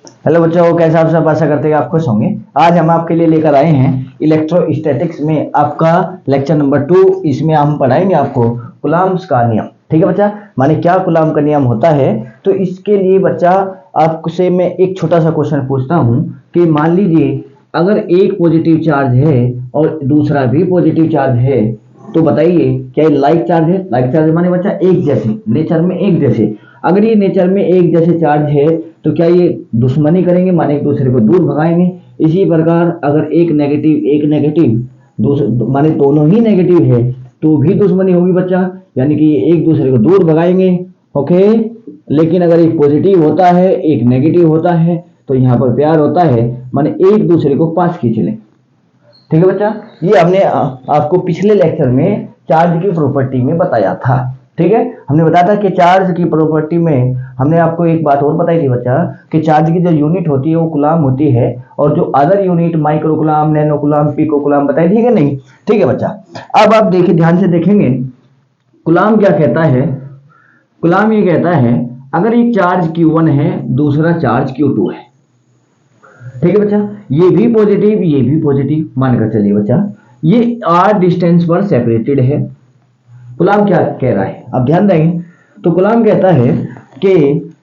Hello बच्चों, कैसे आप सब? आशा करते हैं आप खुश होंगे। आज हम आपके लिए लेकर आए हैं इलेक्ट्रोस्टैटिक्स में आपका लेक्चर नंबर 2। इसमें हम पढ़ाएंगे आपको कूलम्ब्स का नियम। ठीक है बच्चा, माने क्या कूलम्ब का नियम होता है। तो इसके लिए बच्चा आपसे मैं एक छोटा सा क्वेश्चन पूछता हूँ कि मान लीजिए अगर एक पॉजिटिव चार्ज है और दूसरा भी पॉजिटिव चार्ज है, तो बताइए क्या ये लाइक चार्ज है? लाइक चार्ज माने बच्चा एक जैसे, नेचर में एक जैसे। अगर ये नेचर में एक जैसे चार्ज है तो क्या ये दुश्मनी करेंगे, माने एक दूसरे को दूर भगाएंगे? इसी प्रकार अगर एक नेगेटिव माने दोनों ही नेगेटिव है तो भी दुश्मनी होगी बच्चा, यानी कि ये एक दूसरे को दूर भगाएंगे। ओके, लेकिन अगर एक पॉजिटिव होता है एक नेगेटिव होता है तो यहाँ पर प्यार होता है, माने एक दूसरे को पास खींच लें। ठीक है बच्चा, ये हमने आपको पिछले लेक्चर में चार्ज की प्रॉपर्टी में बताया था। ठीक है, हमने बताया था कि चार्ज की प्रॉपर्टी में हमने आपको एक बात और बताई थी बच्चा कि चार्ज की जो यूनिट होती है वो कूलम होती है, और जो other unit micro coulomb, nano coulomb, pico coulomb बताई थी कि नहीं? ठीक है बच्चा, अब आप देखिए ध्यान से देखेंगे कूलम क्या कहता है। कूलम ये कहता है अगर एक चार्ज Q1 है दूसरा चार्ज Q2 है, ठीक है बच्चा, ये भी पॉजिटिव मानकर चलिए बच्चा, ये आर डिस्टेंस पर सेपरेटेड है। कूलम क्या कह रहा है, अब ध्यान देंगे। तो कूलम कहता है कि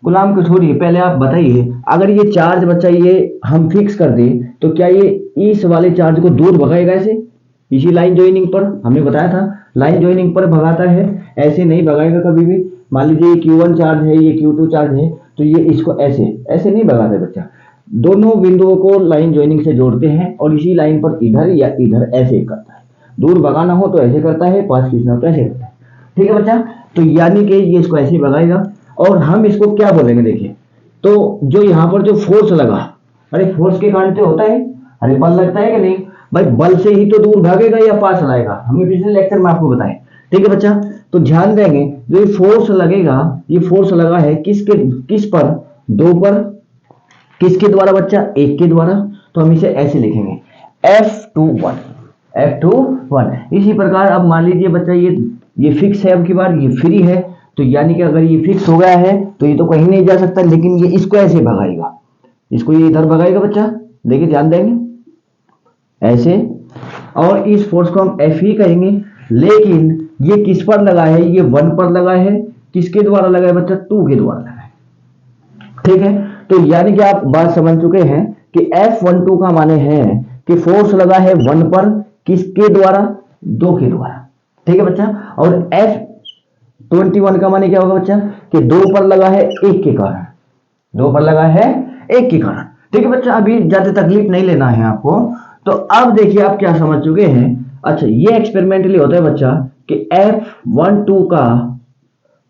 कूलम को छोड़िए, पहले आप बताइए अगर ये चार्ज बच्चा ये हम फिक्स कर दे तो क्या ये इस वाले चार्ज को दूर भगाएगा? ऐसे इसी लाइन ज्वाइनिंग पर हमने बताया था, लाइन ज्वाइनिंग पर भगाता है, ऐसे नहीं भगाएगा कभी भी। मान लीजिए Q1 चार्ज है ये Q2 चार्ज है तो ये इसको ऐसे ऐसे नहीं भगाता बच्चा, दोनों बिंदुओं को लाइन ज्वाइनिंग से जोड़ते हैं और इसी लाइन पर इधर या इधर ऐसे करता है। दूर भगाना हो तो ऐसे करता है, पास खींचना हो तो ऐसे करता है। ठीक है बच्चा, तो यानी कि ये इसको ऐसे भगाएगा और हम इसको क्या बोलेंगे देखिए। तो जो यहाँ पर जो फोर्स लगा, अरे फोर्स के कारण तो होता है, अरे बल लगता है कि नहीं भाई, बल से ही तो दूर भागेगा या पास लाएगा, हमने पिछले लेक्चर में आपको बताया। ठीक है बच्चा, तो ध्यान देंगे जो ये फोर्स लगेगा, ये फोर्स लगा है किस पर? दो पर। किसके द्वारा बच्चा? एक के द्वारा। तो हम इसे ऐसे लिखेंगे F21, F21। इसी प्रकार अब मान लीजिए बच्चा ये फिक्स है, अब की बार ये फ्री है, तो यानी कि अगर ये फिक्स हो गया है तो ये तो कहीं नहीं जा सकता, लेकिन ये इसको ऐसे भगाएगा, इसको ये इधर भगाएगा बच्चा, देखिए ध्यान देंगे ऐसे, और इस फोर्स को हम F ही कहेंगे। लेकिन ये किस पर लगा है? ये 1 पर लगा है। किसके द्वारा लगा है बच्चा? 2 के द्वारा लगा है। ठीक है, तो यानी कि आप बात समझ चुके हैं कि F12 का माने है कि फोर्स लगा है 1 पर, किसके द्वारा? 2 के द्वारा। ठीक है बच्चा, और F21 का माने क्या होगा बच्चा कि 2 पर लगा है 1 के कारण, 2 पर लगा है 1 के कारण। ठीक है बच्चा, अभी ज्यादा तकलीफ नहीं लेना है आपको। तो अब देखिए आप क्या समझ चुके हैं। अच्छा, ये एक्सपेरिमेंटली होता है बच्चा कि F12 का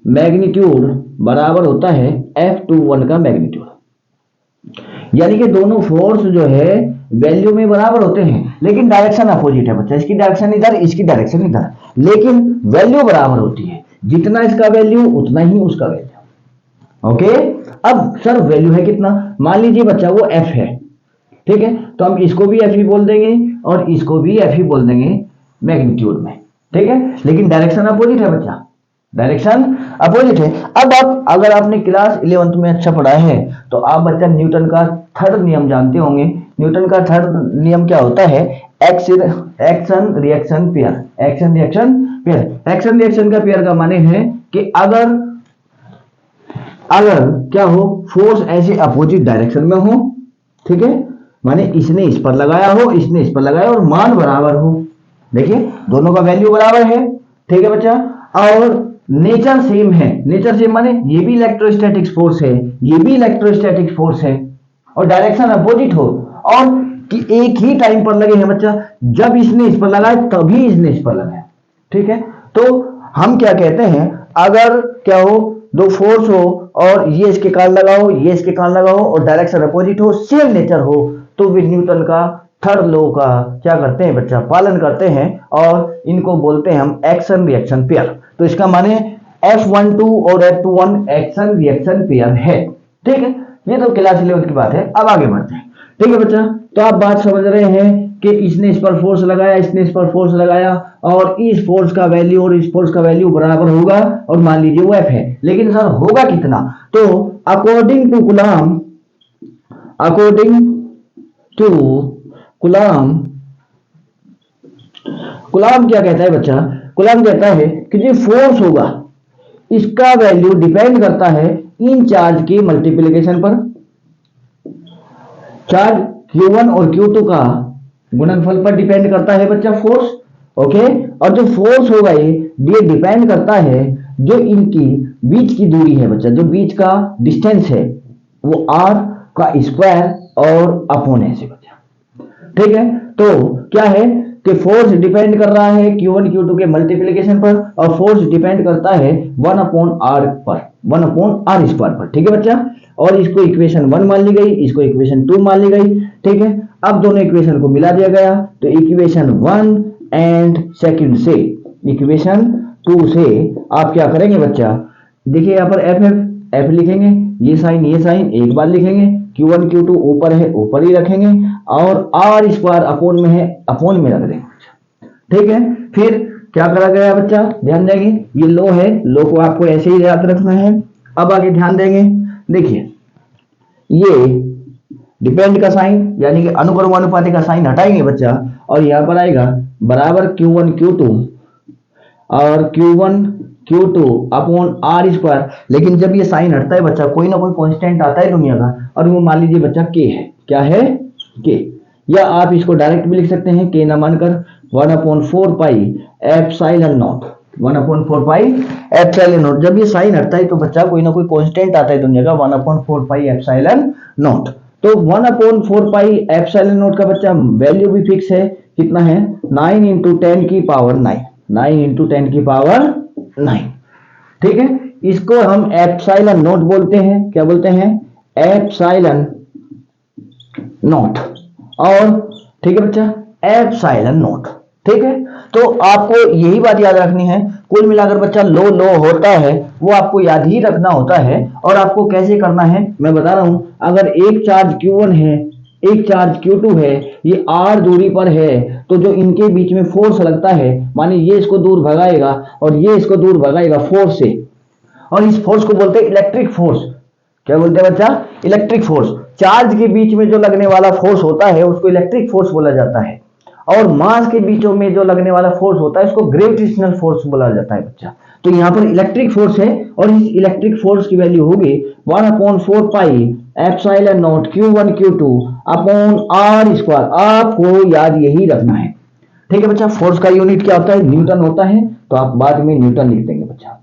मैग्नीट्यूड बराबर होता है F21 का मैग्नीट्यूड, यानी कि दोनों फोर्स जो है वैल्यू में बराबर होते हैं लेकिन डायरेक्शन अपोजिट है बच्चा, इसकी डायरेक्शन इधर, इसकी डायरेक्शन इधर, लेकिन वैल्यू बराबर होती है, जितना इसका वैल्यू उतना ही उसका वैल्यू। ओके, अब सर वैल्यू है कितना? मान लीजिए बच्चा वो F है, ठीक है, तो हम इसको भी F ही बोल देंगे और इसको भी F ही बोल देंगे मैग्नीट्यूड में। ठीक है, लेकिन डायरेक्शन अपोजिट है बच्चा, डायरेक्शन अपोजिट है। अब आप अगर आपने क्लास 11th में अच्छा पढ़ा है तो आप बच्चा न्यूटन का थर्ड नियम जानते होंगे। न्यूटन का थर्ड नियम क्या होता है? Action reaction pair. Action reaction pair, action reaction का पेयर का माने है कि अगर क्या हो, फोर्स ऐसे अपोजिट डायरेक्शन में हो, ठीक है, माने इसने इस पर लगाया हो, इसने इस पर लगाया और मान बराबर हो, देखिए दोनों का वैल्यू बराबर है। ठीक है बच्चा, और नेचर सेम है। नेचर सेम माने ये भी इलेक्ट्रोस्टैटिक फोर्स है, ये भी इलेक्ट्रोस्टैटिक फोर्स है, और डायरेक्शन अपोजिट हो, और कि एक ही टाइम पर लगे हैं बच्चा, जब इसने इस पर लगाया तभी इसने इस पर लगाया। ठीक है, तो हम क्या कहते हैं, अगर क्या हो, दो फोर्स हो और ये इसके कारण लगा हो, ये इसके कारण लगा हो और डायरेक्शन अपोजिट हो, सेम नेचर हो, तो वे न्यूटन का थर्ड लॉ का क्या करते हैं बच्चा? पालन करते हैं, और इनको बोलते हैं हम एक्शन रिएक्शन पेयर। तो इसका माने F12 और F21 एक्शन रिएक्शन पेयर है। ठीक है, ये तो क्लास 11 की बात है। अब आगे बढ़ते हैं। ठीक है बच्चा, तो आप बात समझ रहे हैं कि इसने इस पर फोर्स लगाया, इसने इस पर फोर्स लगाया, और इस फोर्स का वैल्यू और इस फोर्स का वैल्यू बराबर होगा, और मान लीजिए वो F है, लेकिन सर होगा कितना? तो according to coulomb according to coulomb, coulomb क्या कहता है बच्चा, कूलम्ब कहता है कि जो फोर्स होगा इसका वैल्यू डिपेंड करता है इन चार्ज की मल्टीप्लिकेशन पर, चार्ज Q1 और Q2 का गुणनफल पर डिपेंड करता है बच्चा फोर्स। ओके, और जो फोर्स होगा ये डिपेंड करता है जो इनकी बीच की दूरी है बच्चा, जो बीच का डिस्टेंस है वो r का स्क्वायर और अपॉन ऐसे बच्चा। ठीक है, तो क्या है कि फोर्स डिपेंड कर रहा है Q1 Q2 के मल्टीप्लिकेशन पर और फोर्स डिपेंड करता है 1/r पर, 1/r स्क्वायर पर। ठीक है बच्चा, और इसको इक्वेशन 1 मान ली गई, इसको इक्वेशन 2 मान ली गई। ठीक है, अब दोनों इक्वेशन को मिला दिया गया तो इक्वेशन 1 एंड सेकंड से इक्वेशन 2 से आप क्या करेंगे बच्चा, देखिए यहाँ पर एफ लिखेंगे, ये साइन एक बार लिखेंगे, Q1 Q2 ऊपर है ऊपर ही रखेंगे और r स्क्वायर अपॉन में है अपॉन में रख देंगे। ठीक है, फिर क्या करा गया बच्चा, ध्यान देंगे, ये लो है, लो को आपको ऐसे ही याद रखना है। अब आगे ध्यान देंगे, देखिए ये डिपेंड का साइन यानी कि अनुक्रमानुपाती का साइन हटाएंगे बच्चा और यहाँ पर आएगा बराबर Q1 Q2 और Q1 Q2 upon r square. लेकिन जब ये साइन हटता है बच्चा कोई ना कोई कांस्टेंट आता है दुनिया का, और वो मान लीजिए बच्चा k है, क्या है k, या आप इसको डायरेक्ट भी लिख सकते हैं k ना मानकर 1/4 pi epsilon not, 1/4 pi epsilon not. जब ये साइन हटता है तो बच्चा कोई ना कोई कांस्टेंट आता है दुनिया का 1/4 पाई एप्सिलॉन नॉट। तो 1/4 पाई एप्सिलॉन नॉट का बच्चा वैल्यू भी फिक्स है, कितना है 9 × 10 की पावर 9, 9 × 10 की पावर 9। ठीक है, इसको हम एप्सिलॉन नॉट बोलते हैं, क्या बोलते हैं, एप्सिलॉन नॉट। और ठीक है बच्चा, एप्सिलॉन नॉट। ठीक है, तो आपको यही बात याद रखनी है, कुल मिलाकर बच्चा लो होता है वो आपको याद ही रखना होता है। और आपको कैसे करना है मैं बता रहा हूं, अगर एक चार्ज Q1 है एक चार्ज Q2 है, ये r दूरी पर है, तो जो इनके बीच में फोर्स लगता है, माने ये इसको दूर भगाएगा और ये इसको दूर भगाएगा फोर्स से, और इस फोर्स को बोलते हैं इलेक्ट्रिक फोर्स। क्या बोलते हैं बच्चा, इलेक्ट्रिक फोर्स। चार्ज के बीच में जो लगने वाला फोर्स होता है उसको इलेक्ट्रिक फोर्स बोला जाता है, और मास के बीचों में जो लगने वाला फोर्स होता है उसको ग्रेविटेशनल फोर्स बोला जाता है बच्चा। तो यहाँ पर इलेक्ट्रिक फोर्स है और इस इलेक्ट्रिक फोर्स की वैल्यू होगी 1/4 pi epsilon not Q1 Q2 upon r square. आपको याद यही रखना है। ठीक है बच्चा, फोर्स का यूनिट क्या होता है, न्यूटन होता है, तो आप बाद में न्यूटन लिख देंगे बच्चा।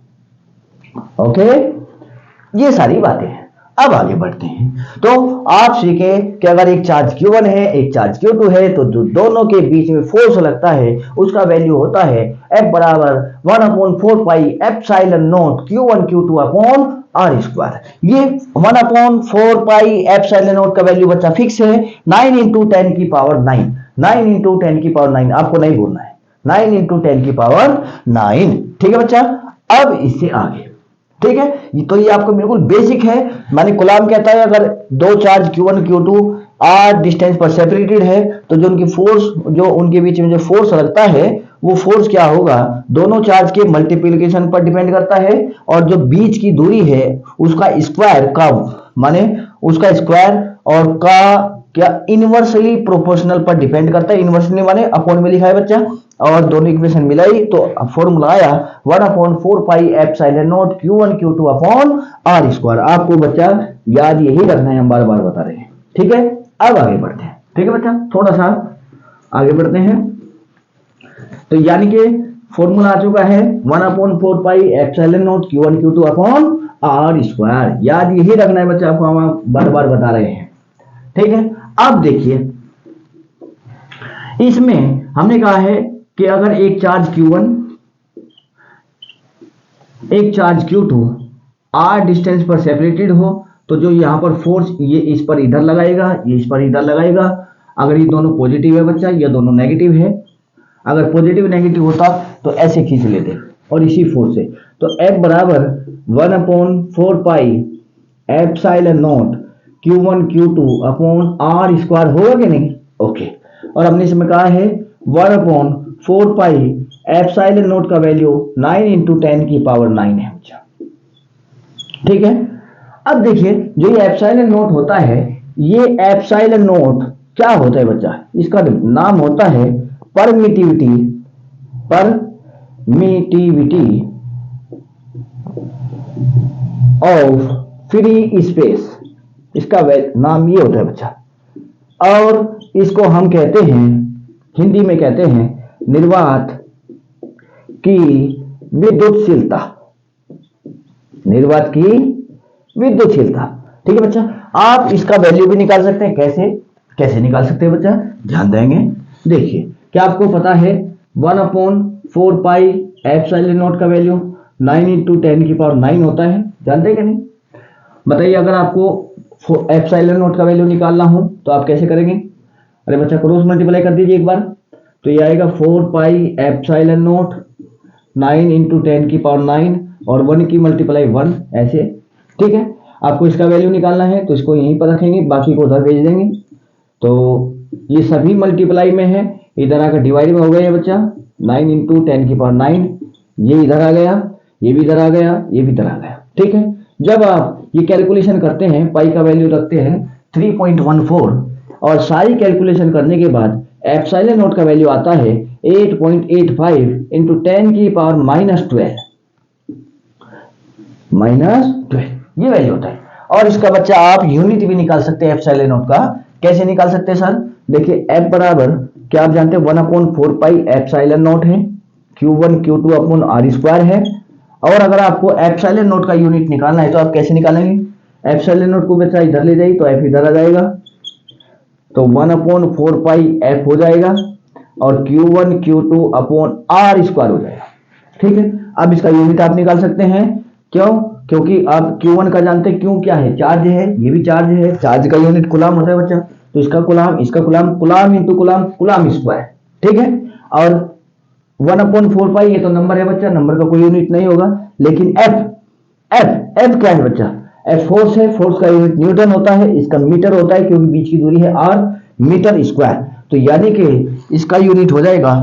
ओके, ये सारी बातें हैं। अब आगे बढ़ते हैं, तो आप सीखे कि अगर एक चार्ज Q1 है एक चार्ज Q2 है तो जो दोनों के बीच में फोर्स लगता है उसका वैल्यू होता है F बराबर 1/4 pi epsilon not Q1 Q2 upon r square. ये 1/4 पाई एप्सिलॉन नॉट का वैल्यू बच्चा फिक्स है 9 × 10 की पावर 9, 9 × 10 की पावर 9, आपको नहीं बोलना है, 9 × 10 की पावर 9। ठीक है बच्चा, अब इससे आगे, ठीक है, तो ये आपको बिल्कुल बेसिक है। माने कूलम्ब कहता है अगर दो charge Q1 Q2 r distance पर सेपरेटेड है तो जो उनकी फोर्स, जो उनके बीच में जो फोर्स लगता है वो फोर्स क्या होगा, दोनों चार्ज के मल्टीप्लिकेशन पर डिपेंड करता है, और जो बीच की दूरी है उसका स्क्वायर का, माने उसका स्क्वायर और का क्या इनवर्सली प्रोपोर्शनल पर डिपेंड करता है। इनवर्सली माने अपॉन में लिखा है बच्चा, और दोनों इक्वेशन मिलाई तो फॉर्मूला आया 1/4 pi epsilon not Q1 Q2 upon r square. आपको बच्चा याद यही रखना है, हम बार बार बता रहे हैं। ठीक है, अब आगे बढ़ते हैं। ठीक है बच्चा, थोड़ा सा आगे बढ़ते हैं। तो यानी कि फॉर्मूला आ चुका है 1/4 pi epsilon not Q1 Q2 upon r square. याद यही रखना है बच्चा, आपको हम बार बार बता रहे हैं। ठीक है, अब देखिए इसमें हमने कहा है कि अगर एक चार्ज Q1 एक चार्ज Q2 r डिस्टेंस पर सेपरेटेड हो तो जो यहां पर फोर्स ये इस पर इधर लगाएगा, ये इस पर इधर लगाएगा। अगर ये दोनों पॉजिटिव है बच्चा, ये दोनों नेगेटिव है, अगर पॉजिटिव नेगेटिव होता तो ऐसे खींच लेते और इसी फोर्स से, तो F बराबर 1/4 pi epsilon not Q1 Q2 upon r square होगा कि नहीं। ओके, और हमने इसमें कहा है 1/4 पाई एप्सिलॉन नॉट का वैल्यू 9 × 10 की पावर 9 है बच्चा। ठीक है, अब देखिए जो ये एप्सिलॉन नॉट होता है ये एप्सिलॉन नॉट क्या होता है बच्चा, इसका नाम होता है permittivity, permittivity of free space, इसका नाम ये होता है बच्चा। और इसको हम कहते हैं, हिंदी में कहते हैं निर्वात की विद्युतशीलता, निर्वात की विद्युतशीलता। ठीक है बच्चा, आप इसका वैल्यू भी निकाल सकते हैं। कैसे कैसे निकाल सकते हैं बच्चा, ध्यान देंगे। देखिए, क्या आपको पता है 1/4 पाई एप्सिलॉन नॉट का वैल्यू 9 × 10⁹ होता है, जानते हैं कि नहीं? बताइए, अगर आपको एप्सिलॉन नॉट का वैल्यू निकालना हो तो आप कैसे करेंगे? अरे बच्चा, क्रॉस मल्टीप्लाई कर दीजिए एक बार, तो ये आएगा 4 पाई एप्सिलॉन नॉट 9 × 10⁹ और 1 की मल्टीप्लाई 1, ऐसे। ठीक है, आपको इसका वैल्यू निकालना है तो इसको यहीं पर रखेंगे, बाकी को उधर भेज देंगे। तो ये सभी मल्टीप्लाई में है, इधर आकर डिवाइड में हो गया बच्चा 9 × 10⁹, ये इधर आ गया, ये भी इधर आ गया, ये भी इधर आ गया। ठीक है, जब आप ये कैलकुलेशन करते हैं, पाई का वैल्यू रखते हैं 3.14 और सारी कैलकुलेशन करने के बाद एप्सिलॉन नॉट का वैल्यू आता है 8.85 × 10⁻⁻12, ये वैल्यू होता है। और इसका बच्चा आप यूनिट भी निकाल सकते हैं एप्सिलॉन नॉट का। कैसे निकाल सकते हैं सर? देखिए, F बराबर क्या आप जानते हैं 1/4 पाई एप्सिलॉन नॉट है, Q1 Q2 upon R square है। और अगर आपको एप्सिलॉन नॉट का यूनिट निकालना है तो आप कैसे निकालेंगे? एप्सिलॉन नॉट को बच्चा इधर ले जाइए तो F इधर आ जाएगा, तो 1/4 पाई F हो जाएगा और Q1 Q2 upon R square हो जाएगा। ठीक है, अब इसका यूनिट आप निकाल सकते हैं। क्यों? क्योंकि आप Q1 का जानते हैं, क्यों क्या है? चार्ज है, ये भी चार्ज है, चार्ज का यूनिट कूलाम होता है बच्चा, तो इसका कूलाम, इसका coulomb, coulomb into coulomb, coulomb square. ठीक है, और 1/4 पाई ये तो नंबर है बच्चा, नंबर का कोई यूनिट नहीं होगा। लेकिन F क्या है बच्चा? F फोर्स है, फोर्स का यूनिट न्यूटन होता है, इसका मीटर होता है क्योंकि बीच की दूरी है R, मीटर स्क्वायर। तो यानी कि इसका यूनिट हो जाएगा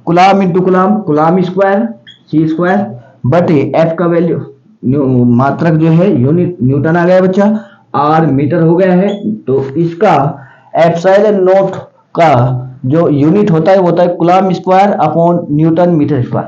coulomb into coulomb, coulomb square, C square बटे F का वैल्यू मात्रक जो है यूनिट न्यूटन आ गया बच्चा, R मीटर हो गया है। तो इसका एप्सिलॉन नॉट का जो यूनिट होता है वो होता है coulomb square upon newton metre square.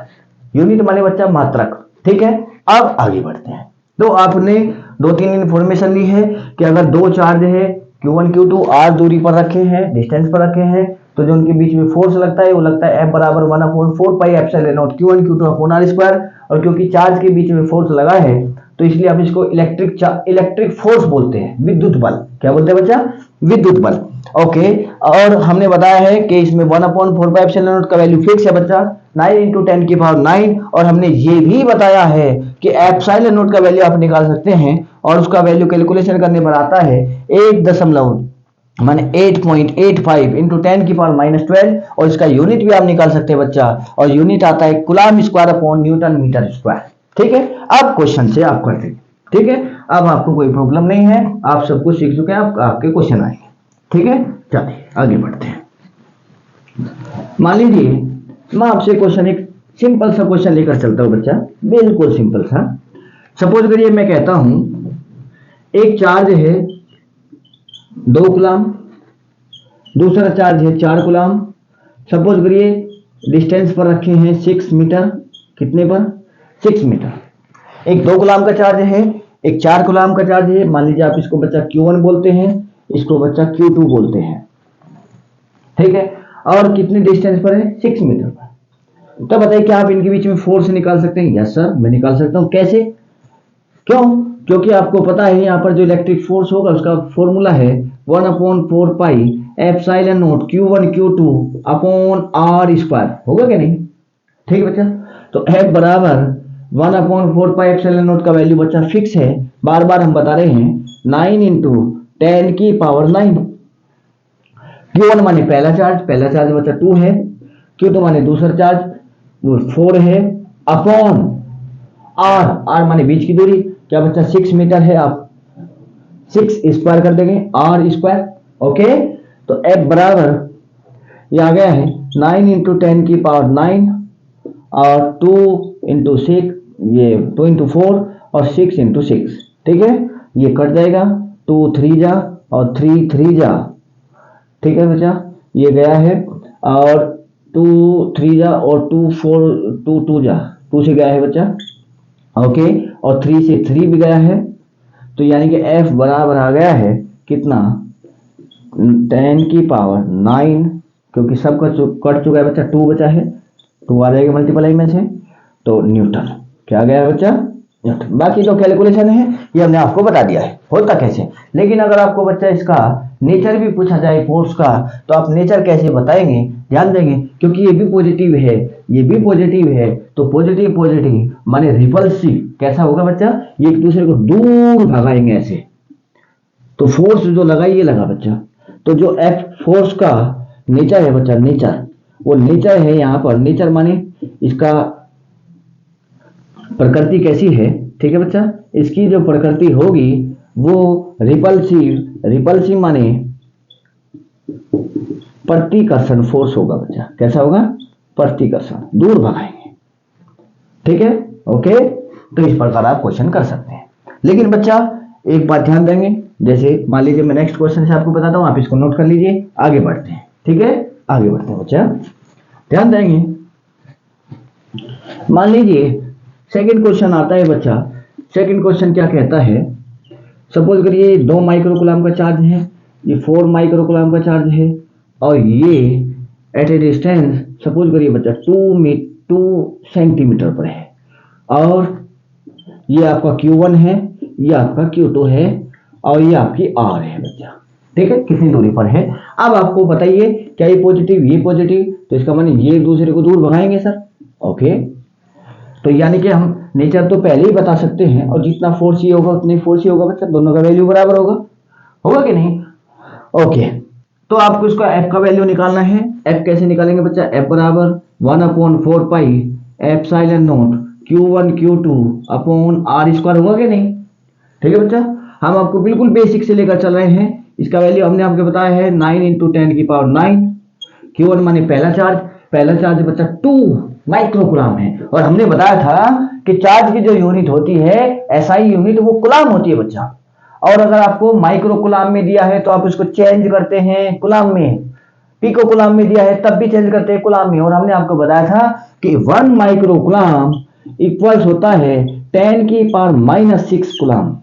Unit माने बच्चा मात्रक। ठीक है, अब आगे बढ़ते हैं। तो आपने 2-3 इन्फॉर्मेशन ली है कि अगर दो चार्ज है Q1 Q2 R दूरी पर रखे हैं, डिस्टेंस पर रखे हैं, तो जो उनके बीच में फोर्स लगता है वो लगता है F बराबर 1/4 pi epsilon not Q1 Q2 upon R square. और क्योंकि चार्ज के बीच में फोर्स लगा है तो इसलिए आप इसको इलेक्ट्रिक फोर्स बोलते हैं, विद्युत बल। क्या बोलते हैं बच्चा? विद्युत बल। ओके, और हमने बताया है कि इसमें 1/4 पाई एप्सिलॉन नॉट का वैल्यू फिक्स है बच्चा, 9 × 10⁹। और हमने ये भी बताया है कि एप्सिलॉन नॉट का वैल्यू आप निकाल सकते हैं और उसका वैल्यू कैलकुलेशन करने पर आता है 8.85 × 10⁻12 और इसका यूनिट भी आप निकाल सकते हैं बच्चा, और यूनिट आता है coulomb square upon newton metre square. ठीक है, अब क्वेश्चन से आप करते हैं। ठीक है, अब आपको कोई प्रॉब्लम नहीं है, आप सब कुछ सीख चुके हैं, आपके क्वेश्चन आएंगे। ठीक है, चलिए आगे बढ़ते हैं। मान लीजिए मैं आपसे क्वेश्चन, एक सिंपल सा क्वेश्चन लेकर चलता हूं बच्चा, बिल्कुल सिंपल सा। सपोज करिए मैं कहता हूं एक चार्ज है 2 कूलाम, दूसरा चार्ज है 4 कूलाम। सपोज करिए डिस्टेंस पर रखे हैं 6 मीटर। कितने पर? 6 मीटर। एक 2 कूलाम का चार्ज है, एक 4 कूलाम का चार्ज है। मान लीजिए आप इसको बच्चा Q1 बोलते हैं, इसको बच्चा Q2 बोलते हैं। ठीक है, और कितने डिस्टेंस पर है? 6 मीटर पर। तो बताइए क्या आप इनके बीच में फोर्स निकाल सकते हैं? यस सर, मैं निकाल सकता हूं। कैसे? क्यों? क्योंकि आपको पता है यहाँ पर जो इलेक्ट्रिक फोर्स होगा उसका फॉर्मूला है 1/4 pi epsilon not Q1 Q2 upon R square. होगा कि नहीं? ठीक है बच्चा, तो F बराबर 1/4 पाई एप्सिलॉन नॉट का वैल्यू बच्चा फिक्स है, बार बार हम बता रहे हैं, 9 × 10⁹। Q1 माने पहला चार्ज बच्चा 2 है, Q2 माने दूसरा चार्ज वो 4 है, अपॉन R माने बीच की दूरी, क्या बच्चा 6 मीटर है, आप 6 स्क्वायर कर देंगे R स्क्वायर। ओके, तो F बराबर ये आ गया है 9 × 10⁹ और 2 × 6, ये 2 × 4 और 6 × 6। ठीक है, ये कट जाएगा, 2 3 जा और 3 3 जा, ठीक है बच्चा, ये गया है, और 2 3 जा, और 2 4 2 2 जा, 2 से गया है बच्चा, ओके, और 3 से 3 भी गया है, तो यानी कि f बराबर आ गया है कितना, 10 की पावर 9, क्योंकि सब कट चुका है बच्चा, 2 बचा है, 2 आ जाएगा मल्टीप्लाई में से, तो न्यूटन, क्या गया बच्चा, न्यूटन। बाकी जो कैलकुलेशन है ये हमने आपको बता दिया है होता कैसे। लेकिन अगर आपको बच्चा इसका नेचर भी पूछा जाए फोर्स का, तो आप नेचर कैसे बताएंगे, ध्यान देंगे, क्योंकि ये भी पॉजिटिव है, ये भी पॉजिटिव है, तो पॉजिटिव पॉजिटिव माने रिपल्सिव, कैसा होगा बच्चा, ये एक दूसरे को दूर भगाएंगे ऐसे, तो फोर्स जो लगा ये लगा बच्चा। तो जो एफ फोर्स का नेचर है बच्चा, नेचर, वो नेचर है यहाँ पर, नेचर माने इसका प्रकृति कैसी है, ठीक है बच्चा, इसकी जो प्रकृति होगी वो रिपल्सिव, रिपल्सिव माने प्रतिकर्षण फोर्स होगा बच्चा, कैसा होगा, प्रतिकर्षण, दूर भगाएंगे, ठीक है, ओके। तो इस प्रकार आप क्वेश्चन कर सकते हैं। लेकिन बच्चा एक बात ध्यान देंगे, जैसे मान लीजिए मैं नेक्स्ट क्वेश्चन से आपको बताता हूं, आप इसको नोट कर लीजिए, आगे बढ़ते हैं, ठीक है, आगे बढ़ते हैं बच्चा, ध्यान देंगे। मान लीजिए सेकंड क्वेश्चन आता है बच्चा, सेकंड क्वेश्चन क्या कहता है, सपोज करिए 2 माइक्रोकूलम का चार्ज है, ये 4 माइक्रोकूलम का चार्ज है, और ये एट ए डिस्टेंस सपोज करिए बच्चा 2 सेंटीमीटर पर है, और ये आपका Q1 है, ये आपका Q2 है, और ये आपकी R है बच्चा, ठीक है, कितनी दूरी पर है। अब आपको बताइए क्या ये पॉजिटिव, ये पॉजिटिव, तो इसका माने ये एक दूसरे को दूर भगाएंगे सर, ओके। तो यानी कि हम नेचर तो पहले ही बता सकते हैं, और जितना फोर्स ये होगा उतनी फोर्स ही होगा बच्चा, दोनों का वैल्यू बराबर होगा, होगा कि नहीं, ओके। तो आपको इसका f का वैल्यू निकालना है। f कैसे निकालेंगे बच्चा, f बराबर 1/4 pi epsilon not Q1 Q2 upon R square, होगा कि नहीं, ठीक है बच्चा। हम आपको बिल्कुल बेसिक से लेकर चल रहे हैं, इसका वैल्यू हमने आपको बताया है 9 × 10 की पावर 9, Q1 माने पहला चार्ज बच्चा 2 माइक्रोकूलम है, और हमने बताया था कि चार्ज की जो यूनिट होती है एसआई यूनिट, वो कूलम होती है बच्चा। और अगर आपको माइक्रोकूलम में दिया है तो आप उसको चेंज करते हैं कूलम में, पिको कूलम में दिया है तब भी चेंज करते हैं कूलम में। और हमने आपको बताया था कि 1 माइक्रोकूलम इक्वल्स होता है 10 की पावर -6 कूलम।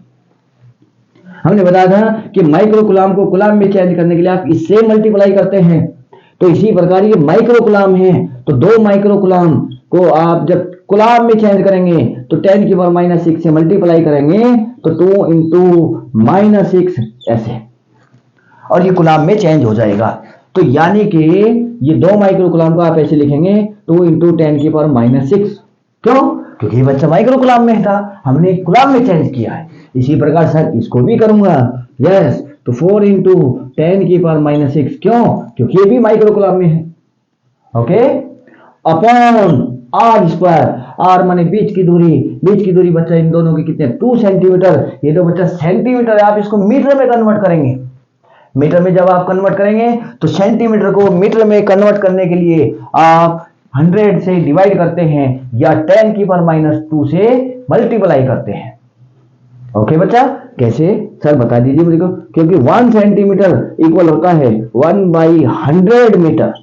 हमने बताया था कि माइक्रोकूलम को कूलम में चेंज करने के लिए आप इससे मल्टीप्लाई करते हैं, तो इसी प्रकार ये माइक्रोकूलम है, तो 2 माइक्रोकूलम को आप जब कूलम में चेंज करेंगे तो 10 की पावर -6 से मल्टीप्लाई करेंगे, तो 2 × -6 ऐसे, और ये कूलम में चेंज हो जाएगा। तो यानी कि ये 2 माइक्रोकूलम को आप ऐसे लिखेंगे 2 × 10 की पावर -6, क्यों, क्योंकि ये बच्चा माइक्रोकूलम में था, हमने कूलम में चेंज किया है। इसी प्रकार सर इसको भी करूंगा, यस, तो 4 × 10 की पावर -6, क्यों, क्योंकि ये भी माइक्रोकूलम में है, okay, upon R square, R माने बीच की दूरी बच्चा इन दोनों की कितने, 2 सेंटीमीटर, ये तो बच्चा सेंटीमीटर है, आप इसको मीटर में कन्वर्ट करेंगे। मीटर में जब आप कन्वर्ट करेंगे तो सेंटीमीटर को मीटर में कन्वर्ट करने के लिए आप 100 से डिवाइड करते हैं, या 10 की पावर -2 से मल्टीप्लाई करते हैं, ओके बच्चा। कैसे सर बता दीजिए मुझे को, क्योंकि 1 सेंटीमीटर इक्वल होता है 1/100 मीटर,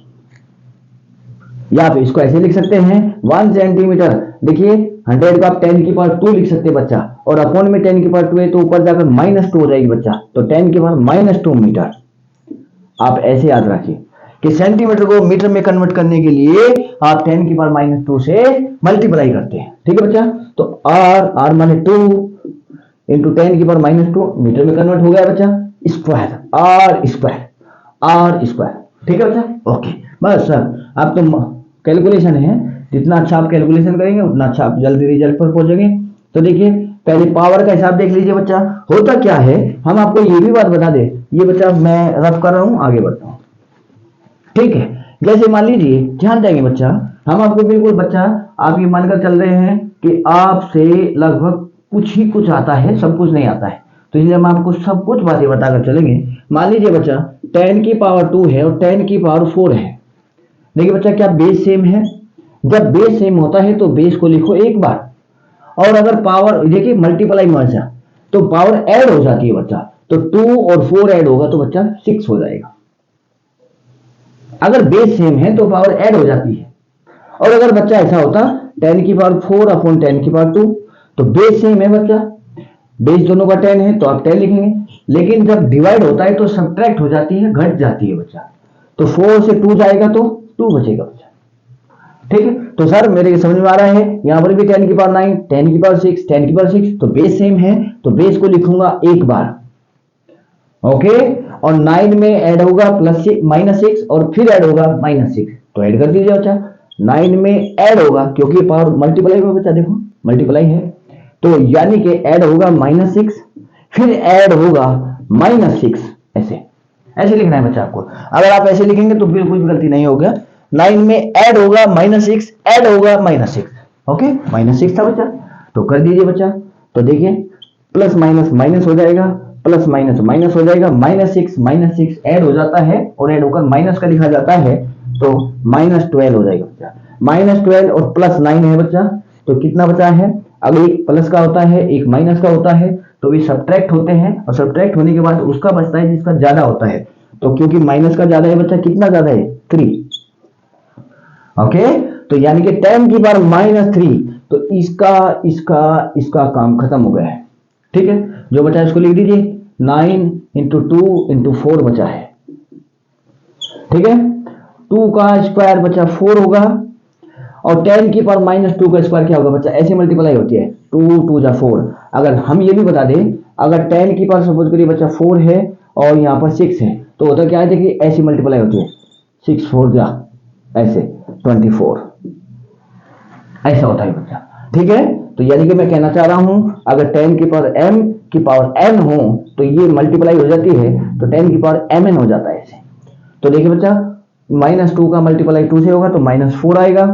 या आप इसको ऐसे लिख सकते हैं 1 सेंटीमीटर, देखिए 100 को आप 10 की पावर 2 लिख सकते हैं बच्चा, और अपॉन में 10 की पावर 2 है तो ऊपर जाकर -2 हो जाएगी बच्चा, तो 10 की पावर -2 मीटर। आप ऐसे याद रखिए कि सेंटीमीटर को मीटर में कन्वर्ट करने के लिए आप 10 की पावर -2 से मल्टीप्लाई करते हैं, ठीक है बच्चा। तो R माने 2 × 10 की पावर -2 मीटर में कन्वर्ट हो गया बच्चा, स्क्वायर, R स्क्वायर, ठीक है बच्चा, ओके। बस सर आप तो कैलकुलेशन है, जितना अच्छा आप कैलकुलेशन करेंगे उतना अच्छा आप जल्दी रिजल्ट पर पहुंचेंगे। तो देखिए पहले पावर का हिसाब देख लीजिए बच्चा, होता क्या है, हम आपको ये भी बात बता दे, ये बच्चा मैं रफ कर रहा हूं, आगे बढ़ता हूं, ठीक है। जैसे मान लीजिए, ध्यान देंगे बच्चा, हम आपको बिल्कुल बच्चा आप ये मानकर चल रहे हैं कि आपसे लगभग कुछ आता है, सब कुछ नहीं आता है, तो इसलिए हम आपको सब कुछ बातें बताकर चलेंगे। मान लीजिए बच्चा 10 की पावर 2 है और 10 की पावर 4 है, देखिए बच्चा क्या बेस सेम है, जब बेस सेम होता है तो बेस को लिखो एक बार, और अगर पावर देखिए मल्टीप्लाई में बचा तो पावर ऐड हो जाती है बच्चा, तो 2 और 4 ऐड होगा तो बच्चा 6 हो जाएगा। अगर बेस सेम है तो पावर ऐड हो जाती है। और अगर बच्चा ऐसा होता 10 की पावर 4 अपॉन 10 की पावर 2, तो बेस सेम है बच्चा, बेस दोनों का 10 है तो आप 10 लिखेंगे, लेकिन जब डिवाइड होता है तो सब्ट्रैक्ट हो जाती है, घट जाती है बच्चा, तो 4 से 2 जाएगा तो 2 बचेगा बच्चा। ठीक है, तो सर मेरे समझ में आ रहा है, यहां पर भी 10 की पावर 9, 10 की पावर 6, 10 की पावर 6, तो बेस सेम है तो बेस को लिखूंगा एक बार, ओके, और 9 में ऐड होगा -6 और फिर ऐड होगा -6, तो ऐड कर दीजिए बच्चा। 9 में ऐड होगा क्योंकि पावर मल्टीप्लाई में बच्चा, देखो मल्टीप्लाई है, तो यानी कि ऐड होगा -6 फिर ऐड होगा -6, ऐसे ऐसे लिखना है बच्चा आपको। अगर आप ऐसे लिखेंगे तो बिल्कुल भी गलती नहीं होगा। 9 में ऐड होगा -6, ऐड होगा -6, ओके, -6 था बच्चा, तो कर दीजिए बच्चा। तो देखिए प्लस माइनस माइनस हो जाएगा, प्लस माइनस माइनस हो जाएगा, -6 ऐड हो जाता है और ऐड होकर माइनस का लिखा जाता है, तो -12 हो जाएगा बच्चा। -12 और +9 है बच्चा, तो कितना बचा है? अब एक प्लस का होता है एक माइनस का होता है, तो ये सब्ट्रैक्ट होते हैं और सब्ट्रैक्ट होने के बाद उसका बचता है जिसका ज्यादा होता है, तो क्योंकि माइनस का ज्यादा है बच्चा, कितना ज्यादा है? 3, ओके, तो यानी कि 10 की पावर -3, तो इसका काम खत्म हो गया है। ठीक है, जो बचा इसको लिख दीजिए, 9 × 2 × 4 बचा है। ठीक है, 2 का स्क्वायर बचा 4 होगा, और 10 की पावर -2 का स्क्वायर क्या होगा बच्चा? ऐसे मल्टीप्लाई होती है, 2 2 जा 4। अगर हम ये भी बता दें, अगर 10 की पावर सपोज करिए बच्चा 4 है और यहाँ पर 6 है, तो होता क्या है, देखिए ऐसी मल्टीप्लाई होती है, 6 4 जा ऐसे 24, ऐसा होता है बच्चा। ठीक है, तो यानी कि मैं कहना चाह रहा हूं, अगर 10 की पावर m हो तो ये मल्टीप्लाई हो जाती है, तो 10 की पावर mn हो जाता है ऐसे। तो देखिए बच्चा, -2 का मल्टीप्लाई 2 से होगा तो -4 आएगा,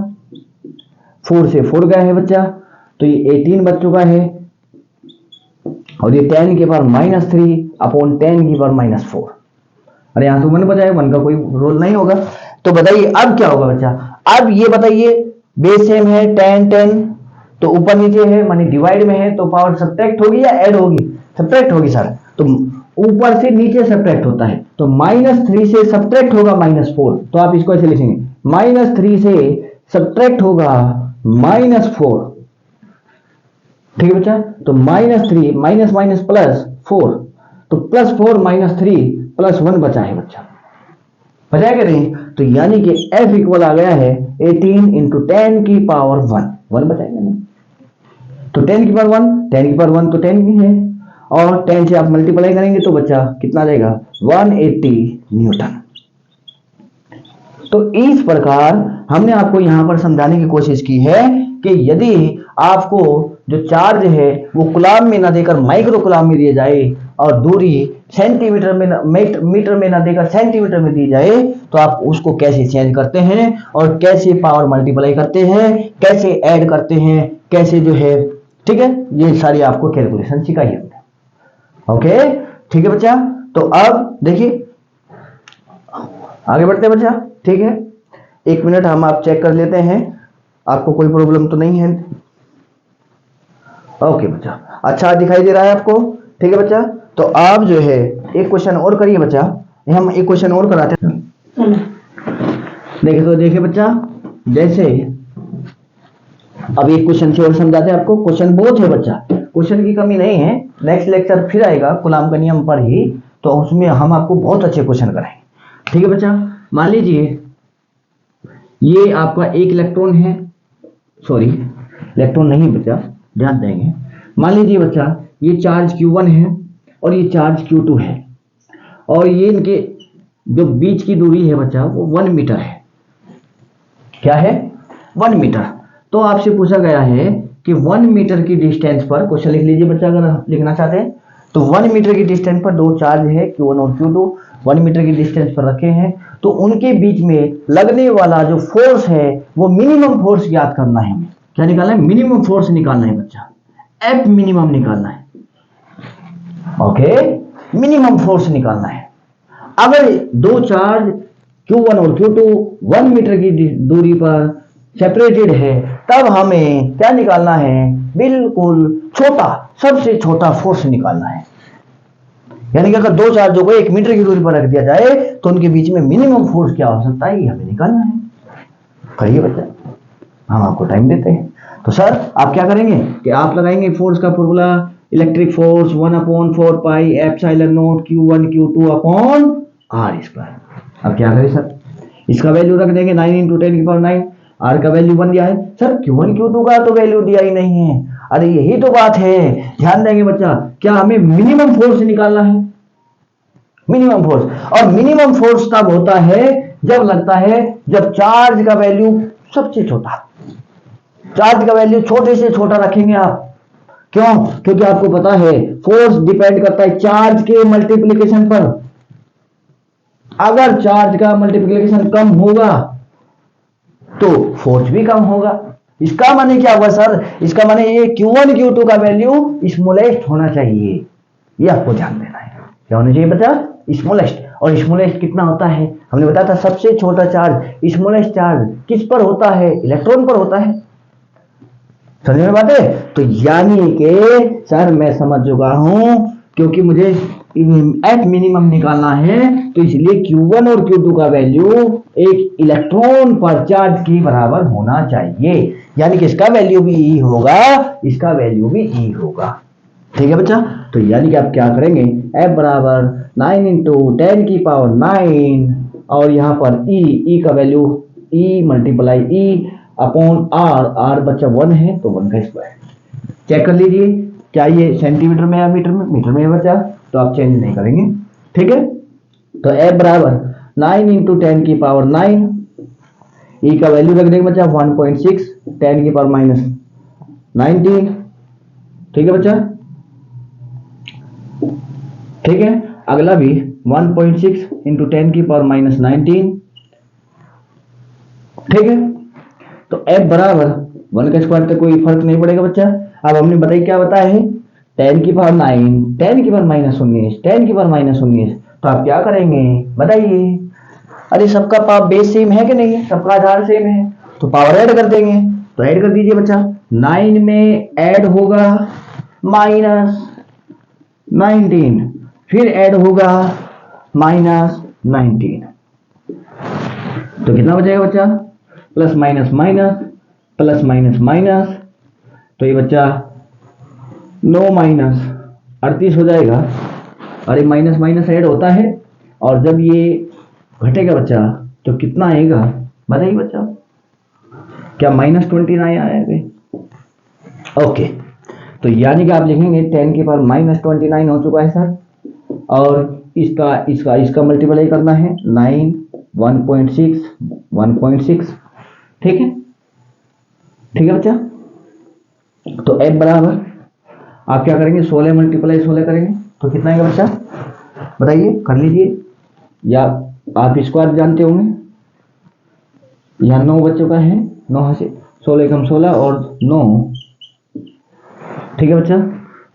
4 से 4 गया है बच्चा, तो ये 18 बच चुका है, और ये 10 की पावर -3 अपॉन 10 की पावर -4। अरे यहां तो 1 बचा है, 1 का कोई रोल नहीं होगा। तो बताइए अब क्या होगा बच्चा? अब ये बताइए, बेस सेम है 10 10, तो ऊपर नीचे है माने डिवाइड में है, तो पावर सब्ट्रैक्ट होगी या ऐड होगी? सब्ट्रैक्ट होगी सर, तो ऊपर से नीचे सब्ट्रैक्ट होता है, तो -3 से सब्ट्रैक्ट होगा -4, तो आप इसको ऐसे लिखेंगे, -3 से सब्ट्रैक्ट होगा -4। ठीक है बच्चा, तो -3 माइनस माइनस +4, तो +4 -3 +1 बचा है बच्चा, बचा है कि नहीं? तो यानी कि F इक्वल आ गया है 18 × 10 की पावर 1 बचाएगा नहीं, तो 10 की पावर 1, 10 की पावर 1 तो 10 ही है, और 10 से आप मल्टीप्लाई करेंगे तो बच्चा कितना आ जाएगा? 180 न्यूटन। तो इस प्रकार हमने आपको यहां पर समझाने की कोशिश की है कि यदि आपको जो चार्ज है वो कुलाम में ना देकर माइक्रो कुलाम में दिया जाए, और दूरी सेंटीमीटर में मीटर में ना देकर सेंटीमीटर में दी जाए, तो आप उसको कैसे चेंज करते हैं और कैसे पावर मल्टीप्लाई करते हैं, कैसे ऐड करते हैं, कैसे जो है, ठीक है, ये सारी आपको कैलकुलेशन सिखाई है। ओके, ठीक है बच्चा, तो अब देखिए आगे बढ़ते हैं बच्चा। ठीक है, 1 मिनट हम आप चेक कर लेते हैं, आपको कोई प्रॉब्लम तो नहीं है? ओके बच्चा, अच्छा दिखाई दे रहा है आपको? ठीक है बच्चा, तो आप जो है एक क्वेश्चन और करिए बच्चा, हम एक क्वेश्चन और कराते हैं। देखिए, तो देखिए बच्चा, जैसे अब एक क्वेश्चन से और समझाते हैं आपको। क्वेश्चन बहुत है बच्चा, क्वेश्चन की कमी नहीं है, नेक्स्ट लेक्चर फिर आएगा कुलाम का नियम पर ही, तो उसमें हम आपको बहुत अच्छे क्वेश्चन कराएंगे। ठीक है बच्चा, मान लीजिए ये आपका एक इलेक्ट्रॉन है, सॉरी इलेक्ट्रॉन नहीं बच्चा, ध्यान देंगे। मान लीजिए बच्चा, ये चार्ज Q1 है और ये चार्ज Q2 है, और ये इनके जो बीच की दूरी है बच्चा वो 1 मीटर है। क्या है? 1 मीटर। तो आपसे पूछा गया है कि 1 मीटर की डिस्टेंस पर, क्वेश्चन लिख लीजिए बच्चा अगर लिखना चाहते हैं तो, 1 मीटर की डिस्टेंस पर दो चार्ज है Q1 और Q2, 1 मीटर की डिस्टेंस पर रखे हैं, तो उनके बीच में लगने वाला जो फोर्स है वो मिनिमम फोर्स याद करना है। हमें क्या निकालना है? मिनिमम फोर्स निकालना है बच्चा, F मिनिमम निकालना है। ओके, मिनिमम फोर्स निकालना है। अगर दो चार्ज Q1 और Q2 1 मीटर की दूरी पर सेपरेटेड है, तब हमें क्या निकालना है? बिल्कुल छोटा, सबसे छोटा फोर्स निकालना है। यानी कि अगर दो चार्जों को 1 मीटर की दूरी पर रख दिया जाए तो उनके बीच में मिनिमम फोर्स क्या हो सकता है, ये हमें निकालना है। करिए बच्चा, हम आपको टाइम देते हैं। तो सर आप क्या करेंगे कि आप लगाएंगे फोर्स का formula, electric force 1/4 pi epsilon not Q1 Q2 upon R square. अब क्या करें सर, इसका वैल्यू रख देंगे 9 × 10⁹, R का वैल्यू 1 दिया है सर, Q1 Q2 का तो वैल्यू दिया ही नहीं है। अरे यही तो बात है, ध्यान देंगे बच्चा, क्या हमें मिनिमम फोर्स निकालना है, मिनिमम फोर्स। और मिनिमम फोर्स तब होता है जब लगता है जब चार्ज का वैल्यू सबसे छोटा, चार्ज का वैल्यू छोटे से छोटा रखेंगे आप। क्यों? क्योंकि आपको पता है फोर्स डिपेंड करता है चार्ज के मल्टीप्लिकेशन पर। अगर चार्ज का मल्टीप्लिकेशन कम होगा तो फोर्स भी कम होगा। इसका माने क्या हुआ सर, इसका माने ये Q1 Q2 का वैल्यू स्मॉलेस्ट होना चाहिए, ये आपको ध्यान देना है। क्या होना चाहिए बच्चा, स्मॉलेस्ट। और स्मॉलेस्ट कितना होता है, हमने बताया था सबसे छोटा चार्ज। स्मॉलेस्ट चार्ज किस पर होता है, इलेक्ट्रॉन पर होता है। समझ में बात है? तो यानी कि सर मैं समझ चुका हूं, क्योंकि मुझे एफ मिनिमम निकालना है तो इसलिए Q1 और Q2 का वैल्यू एक इलेक्ट्रॉन पर चार्ज के बराबर होना चाहिए। यानी कि इसका वैल्यू भी E होगा, इसका वैल्यू भी E होगा। ठीक है बच्चा, तो यानी कि आप क्या करेंगे, F बराबर 9 × 10⁹ और यहाँ पर E का value E × E upon R बच्चा 1 है तो 1 का स्क्वायर। चेक कर लीजिए क्या ये सेंटीमीटर में या मीटर में, मीटर में है बच्चा, तो आप चेंज नहीं करेंगे। ठीक है, तो F बराबर 9 × 10⁹, E का वैल्यू रख देंगे बच्चा 1.6 10⁻19। ठीक है बच्चा, ठीक है, अगला भी 1.6 × 10⁻19। ठीक है, तो F बराबर 1 का स्क्वायर तो कोई फर्क नहीं पड़ेगा बच्चा। अब हमने बताइए क्या बताया है, 10⁻9 10⁻−19 तो आप क्या करेंगे बताइए। अरे सबका पावर बेस सेम है कि नहीं, सबका आधार सेम है, तो पावर ऐड कर देंगे। तो ऐड कर दीजिए बच्चा, 9 में ऐड होगा -19, फिर ऐड होगा -19, तो कितना बचेगा बच्चा, plus minus minus plus minus minus, तो ये बच्चा 9 माइनस 38 हो जाएगा। अरे माइनस माइनस ऐड होता है और जब ये घटेगा बच्चा तो कितना आएगा बताइए बच्चा, क्या -29 आएगा? ओके, तो यानी कि आप लिखेंगे 10⁻29 हो चुका है सर, और इसका मल्टीप्लाई करना है 9 1.6 ठीक है, ठीक है बच्चा। तो F बराबर आप क्या करेंगे, 16 × 16 करेंगे तो कितना आएगा बच्चा बताइए, कर लीजिए, या आप स्क्वायर जानते होंगे। यहाँ 9 बच्चों का है, 9 से 16 कम 16 और 9, ठीक है बच्चा।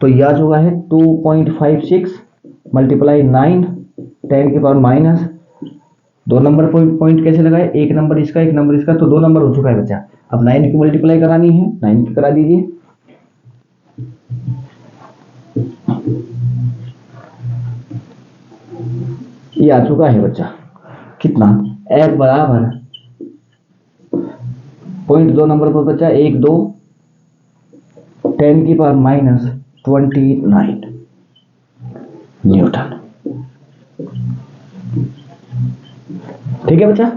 तो यह आ चुका है 2.56 × 9 10⁻⁻, दो नंबर पॉइंट कैसे लगाए, एक नंबर इसका एक नंबर इसका, तो 2 नंबर हो चुका है बच्चा। अब 9 की मल्टीप्लाई करानी है, 9 की करा दीजिए। ये आ चुका है बच्चा कितना, F बराबर पॉइंट 2 नंबर पर बच्चा 1 2 10⁻29 न्यूटन। ठीक है बच्चा,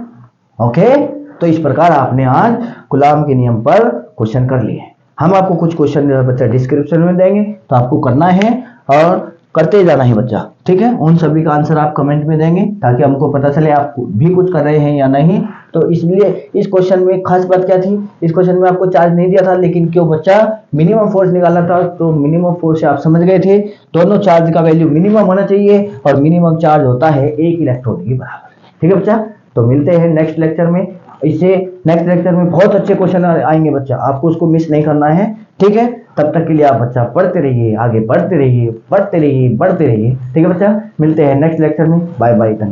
ओके। तो इस प्रकार आपने आज कूलॉम के नियम पर क्वेश्चन कर लिए। हम आपको कुछ क्वेश्चन बच्चा डिस्क्रिप्शन में देंगे, तो आपको करना है और करते जाना है बच्चा, ठीक है। उन सभी का आंसर आप कमेंट में देंगे ताकि हमको पता चले आप भी कुछ कर रहे हैं या नहीं। तो इसलिए इस क्वेश्चन में खास बात क्या थी, इस क्वेश्चन में आपको चार्ज नहीं दिया था, लेकिन क्यों बच्चा मिनिमम फोर्स निकालना था, तो मिनिमम फोर्स से आप समझ गए थे दोनों चार्ज का वैल्यू मिनिमम होना चाहिए, और मिनिमम चार्ज होता है 1 इलेक्ट्रॉन के बराबर। ठीक है बच्चा, तो मिलते हैं नेक्स्ट लेक्चर में। इससे नेक्स्ट लेक्चर में बहुत अच्छे क्वेश्चन आएंगे बच्चा, आपको उसको मिस नहीं करना है, ठीक है। तब तक के लिए आप बच्चा पढ़ते रहिए, आगे बढ़ते रहिए, बढ़ते रहिए, बढ़ते रहिए। ठीक है बच्चा, मिलते हैं नेक्स्ट लेक्चर में। बाय बाय, धन्यवाद।